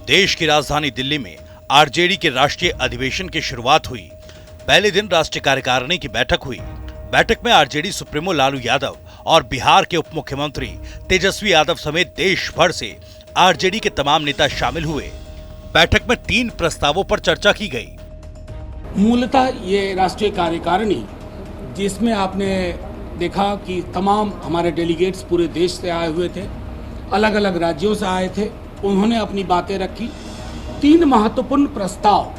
देश की राजधानी दिल्ली में आरजेडी के राष्ट्रीय अधिवेशन की शुरुआत हुई। पहले दिन राष्ट्रीय कार्यकारिणी की बैठक हुई। बैठक में आरजेडी सुप्रीमो लालू यादव और बिहार के उप मुख्यमंत्री तेजस्वी यादव समेत देश भर से आरजेडी के तमाम नेता शामिल हुए। बैठक में 3 प्रस्तावों पर चर्चा की गई। मूलतः ये राष्ट्रीय कार्यकारिणी, जिसमें आपने देखा कि तमाम हमारे डेलीगेट्स पूरे देश से आए हुए थे, अलग अलग राज्यों से आए थे, उन्होंने अपनी बातें रखी। 3 महत्वपूर्ण प्रस्ताव,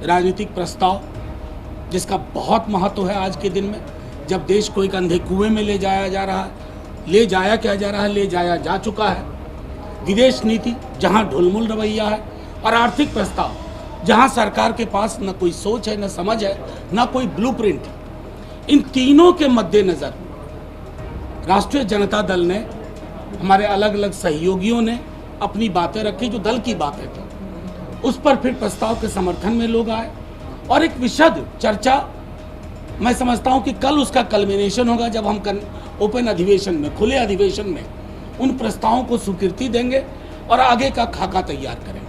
राजनीतिक प्रस्ताव, जिसका बहुत महत्व है आज के दिन में, जब देश को एक अंधे कुएं में ले जाया जा रहा है। ले जाया जा चुका है। विदेश नीति, जहां ढुलमुल रवैया है, और आर्थिक प्रस्ताव, जहां सरकार के पास न कोई सोच है, न समझ है, न कोई ब्लूप्रिंट। इन तीनों के मद्देनजर राष्ट्रीय जनता दल ने, हमारे अलग अलग सहयोगियों ने अपनी बातें रखी, जो दल की बातें थी। उस पर फिर प्रस्ताव के समर्थन में लोग आए और एक विशद चर्चा, मैं समझता हूं कि कल उसका कल्मिनेशन होगा, जब हम ओपन अधिवेशन में, खुले अधिवेशन में उन प्रस्तावों को स्वीकृति देंगे और आगे का खाका तैयार करेंगे।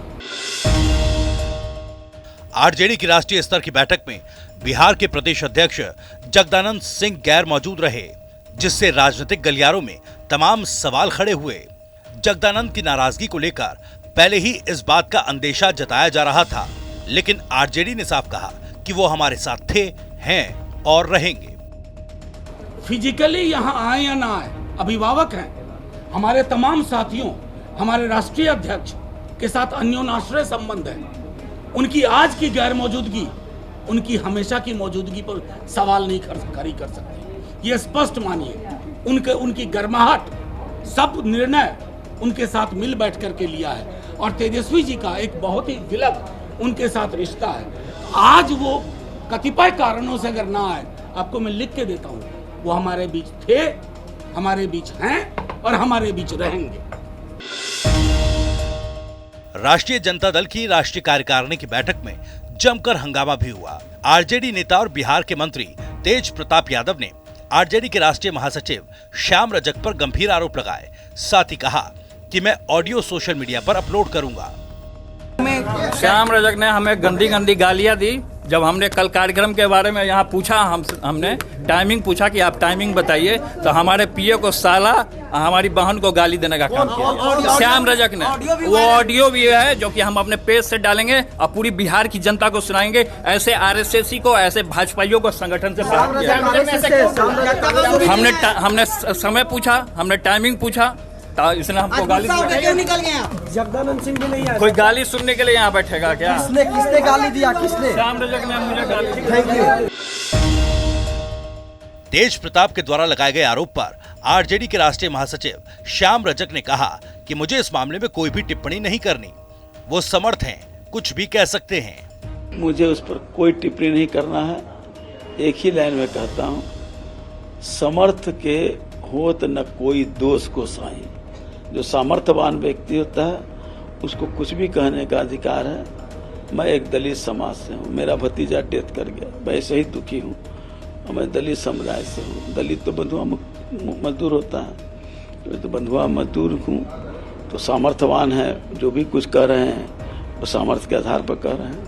आरजेडी की राष्ट्रीय स्तर की बैठक में बिहार के प्रदेश अध्यक्ष जगदानंद सिंह गैर मौजूद रहे, जिससे राजनीतिक गलियारों में तमाम सवाल खड़े हुए। जगदानंद की नाराजगी को लेकर पहले ही इस बात का अंदेशा जताया जा रहा था, लेकिन आरजेडी ने साफ कहा कि वो हमारे साथ थे, हैं और रहेंगे। फिजिकली यहाँ आए या ना आए, अभिभावक हैं, हमारे तमाम साथियों, हमारे राष्ट्रीय अध्यक्ष के साथ अन्योन्याश्रय संबंध है। उनकी आज की गैर मौजूदगी उनकी हमेशा की मौजूदगी पर सवाल नहीं खड़ी कर सकती। ये स्पष्ट मानिए। उनकी गर्माहट, सब निर्णय उनके साथ मिल बैठ करके लिया है, और तेजस्वी जी का एक बहुत ही विलग उनके साथ रिश्ता है। आज वो कतिपय कारणों से अगर ना आए, आपको मैं लिख के देता हूँ, वो हमारे बीच थे, हमारे बीच हैं और हमारे बीच रहेंगे। राष्ट्रीय जनता दल की राष्ट्रीय कार्यकारिणी की बैठक में जमकर हंगामा भी हुआ। आरजेडी नेता और बिहार के मंत्री तेज प्रताप यादव ने आरजेडी के राष्ट्रीय महासचिव श्याम रजक पर गंभीर आरोप लगाए। साथ ही कहा कि मैं ऑडियो सोशल मीडिया पर अपलोड करूंगा। श्याम रजक ने हमें गंदी गंदी गालियां दी। जब हमने कल कार्यक्रम के बारे में यहाँ पूछा, हमने टाइमिंग पूछा कि आप टाइमिंग बताइए, तो हमारे पीए को साला, हमारी बहन को गाली देने का काम किया श्याम रजक ने। वो ऑडियो भी है जो कि हम अपने पेज से डालेंगे और पूरी बिहार की जनता को सुनाएंगे। ऐसे आरएसएसी को, ऐसे भाजपाइयों को संगठन से हमने समय पूछा, हमने टाइमिंग पूछा, इसने हमको गाली निकल गया। जगदानंद सिंह भी नहीं आया। कोई गाली सुनने के लिए यहाँ बैठेगा क्या? किसने गाली दिया? किसने? श्याम रजक ने मुझे गाली दी। Thank you. तेज प्रताप के द्वारा लगाए गए आरोप पर आरजेडी के राष्ट्रीय महासचिव श्याम रजक ने कहा कि मुझे इस मामले में कोई भी टिप्पणी नहीं करनी। वो समर्थ हैं, कुछ भी कह सकते हैं। मुझे उस पर कोई टिप्पणी नहीं करना है। एक ही लाइन में कहता हूँ, समर्थ के होत न कोई दोष को साई। जो सामर्थ्यवान व्यक्ति होता है उसको कुछ भी कहने का अधिकार है। मैं एक दलित समाज से हूँ, मेरा भतीजा डेथ कर गया, वैसे ही दुखी हूँ। मैं दलित समुदाय से हूँ। दलित तो बंधुआ मजदूर होता है, तो बंधुआ मजदूर हूँ, तो सामर्थ्यवान है। जो भी कुछ कर रहे हैं वो सामर्थ्य के आधार पर कर रहे हैं।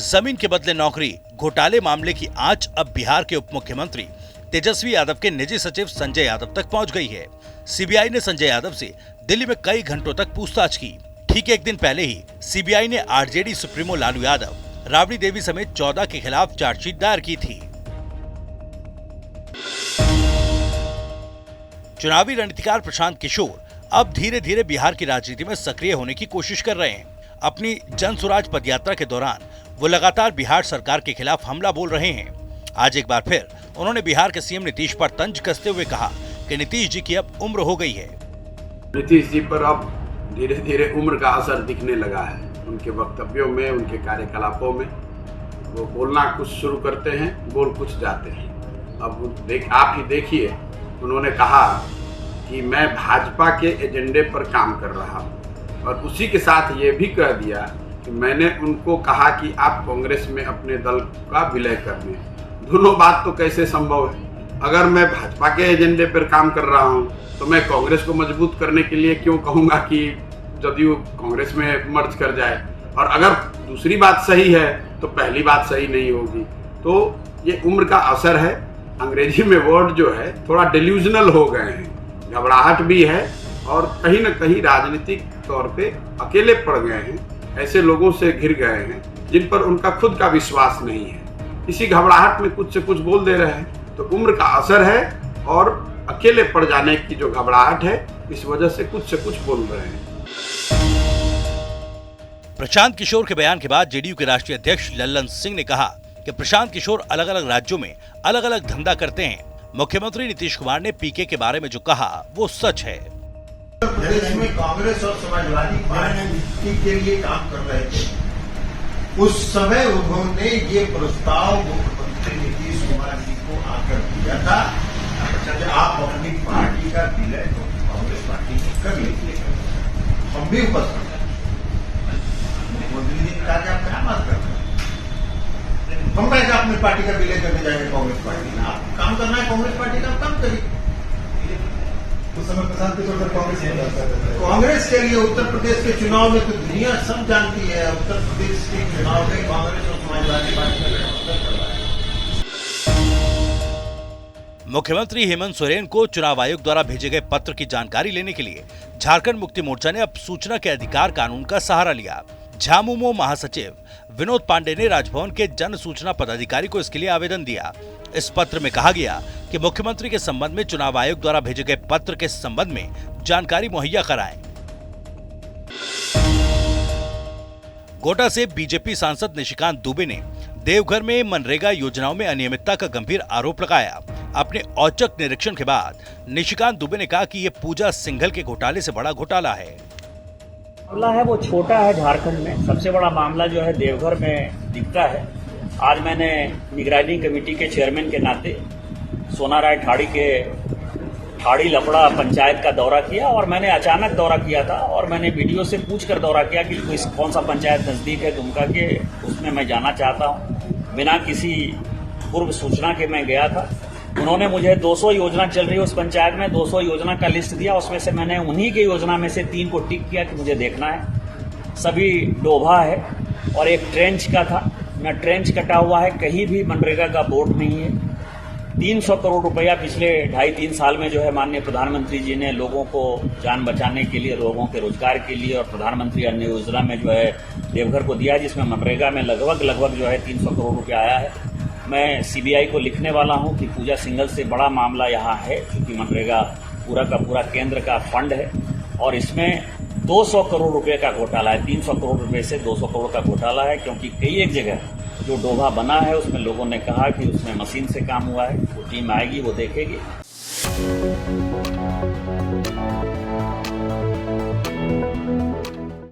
जमीन के बदले नौकरी घोटाले मामले की आंच अब बिहार के उप मुख्यमंत्री तेजस्वी यादव के निजी सचिव संजय यादव तक पहुंच गई है। सीबीआई ने संजय यादव से दिल्ली में कई घंटों तक पूछताछ की। ठीक एक दिन पहले ही सीबीआई ने आरजेडी सुप्रीमो लालू यादव, राबड़ी देवी समेत 14 के खिलाफ चार्जशीट दायर की थी। चुनावी रणनीतिकार प्रशांत किशोर अब धीरे धीरे बिहार की राजनीति में सक्रिय होने की कोशिश कर रहे हैं। अपनी जन स्वराज पदयात्रा के दौरान वो लगातार बिहार सरकार के खिलाफ हमला बोल रहे हैं। आज एक बार फिर उन्होंने बिहार के सीएम नीतीश पर तंज कसते हुए कहा कि नीतीश जी की अब उम्र हो गई है। नीतीश जी पर अब धीरे धीरे उम्र का असर दिखने लगा है। उनके वक्तव्यों में, उनके कार्यकलापों में वो बोलना कुछ शुरू करते हैं, बोल कुछ जाते हैं। अब आप ही देखिए, उन्होंने कहा कि मैं भाजपा के एजेंडे पर काम कर रहा हूँ, और उसी के साथ ये भी कह दिया कि मैंने उनको कहा कि आप कांग्रेस में अपने दल का विलय कर दें। दोनों बात तो कैसे संभव है? अगर मैं भाजपा के एजेंडे पर काम कर रहा हूँ तो मैं कांग्रेस को मजबूत करने के लिए क्यों कहूँगा कि जदयू कांग्रेस में मर्ज कर जाए, और अगर दूसरी बात सही है तो पहली बात सही नहीं होगी। तो ये उम्र का असर है। अंग्रेजी में वर्ड जो है थोड़ा डिल्यूजनल हो गए हैं, घबराहट भी है और कहीं ना कहीं राजनीतिक तौर पे अकेले पड़ गए हैं, ऐसे लोगों से घिर गए हैं जिन पर उनका खुद का विश्वास नहीं है। इसी घबराहट में कुछ से कुछ बोल दे रहे हैं, तो उम्र का असर है और अकेले पड़ जाने की जो घबराहट है, इस वजह से कुछ बोल रहे हैं। प्रशांत किशोर के बयान के बाद जेडीयू के राष्ट्रीय अध्यक्ष लल्लन सिंह ने कहा कि प्रशांत किशोर अलग अलग राज्यों में अलग अलग धंधा करते हैं। मुख्यमंत्री नीतीश कुमार ने पीके के बारे में जो कहा वो सच है। उत्तर प्रदेश में कांग्रेस और समाजवादी पार्टी के लिए काम कर रहे थे, उस समय उन्होंने ये प्रस्ताव मुख्यमंत्री नीतीश कुमार जी को आकर दिया था कि आप अपनी पार्टी का विलय कांग्रेस पार्टी में कर लीजिए। हम भी उपस्थित हैं। मुख्यमंत्री जी ने कहा कि आप क्या बात कर रहे हैं, हम कैसे अपनी पार्टी का विलय करने जाएंगे कांग्रेस पार्टी में? आप काम करना है कांग्रेस पार्टी का, काम करिए। उस समय प्रशांत किशोर कांग्रेस के लिए उत्तर प्रदेश के चुनाव में तो दुनिया सब जानती है, उत्तर प्रदेश के चुनाव में कांग्रेस और समाजवादी पार्टी का गठबंधन कर रहा है। मुख्यमंत्री हेमंत सोरेन को चुनाव आयोग द्वारा भेजे गए पत्र की जानकारी लेने के लिए झारखंड मुक्ति मोर्चा ने अब सूचना के अधिकार कानून का सहारा लिया। झामुमो महासचिव विनोद पांडे ने राजभवन के जन सूचना पदाधिकारी को इसके लिए आवेदन दिया। इस पत्र में कहा गया कि मुख्यमंत्री के संबंध में चुनाव आयोग द्वारा भेजे गए पत्र के संबंध में जानकारी मुहैया कराएं। गोड्डा से बीजेपी सांसद निशिकांत दुबे ने देवघर में मनरेगा योजनाओं में अनियमितता का गंभीर आरोप लगाया। अपने औचक निरीक्षण के बाद निशिकांत दुबे ने कहा कि ये पूजा सिंघल के घोटाले से बड़ा घोटाला है। मामला है वो छोटा है, झारखंड में सबसे बड़ा मामला जो है देवघर में दिखता है। आज मैंने निगरानी कमेटी के चेयरमैन के नाते सोना राय ठाड़ी के ठाड़ी लपड़ा पंचायत का दौरा किया, और मैंने अचानक दौरा किया था और मैंने वीडियो से पूछकर दौरा किया कि कौन सा पंचायत नजदीक है दुमका के, उसमें मैं जाना चाहता हूं। बिना किसी पूर्व सूचना के मैं गया था। उन्होंने मुझे 200 योजना चल रही है उस पंचायत में, 200 योजना का लिस्ट दिया। उसमें से मैंने उन्हीं की योजना में से 3 को टिक किया कि मुझे देखना है। सभी डोभा है और एक ट्रेंच का था, न ट्रेंच कटा हुआ है, कहीं भी मनरेगा का बोर्ड नहीं है। 300 करोड़ रुपया पिछले 2.5-3 साल में जो है माननीय प्रधानमंत्री जी ने लोगों को जान बचाने के लिए, लोगों के रोजगार के लिए और प्रधानमंत्री अन्य योजना में जो है देवघर को दिया, जिसमें मनरेगा में लगभग जो है 300 करोड़ रुपया आया है। मैं सीबीआई को लिखने वाला हूं कि पूजा सिंघल से बड़ा मामला यहाँ है, क्योंकि मनरेगा पूरा का पूरा केंद्र का फंड है और इसमें 200 करोड़ रुपए का घोटाला है। 300 करोड़ रुपए से 200 करोड़ का घोटाला है, क्योंकि कई एक जगह जो डोभा बना है उसमें लोगों ने कहा कि उसमें मशीन से काम हुआ है। वो टीम आएगी, वो देखेगी।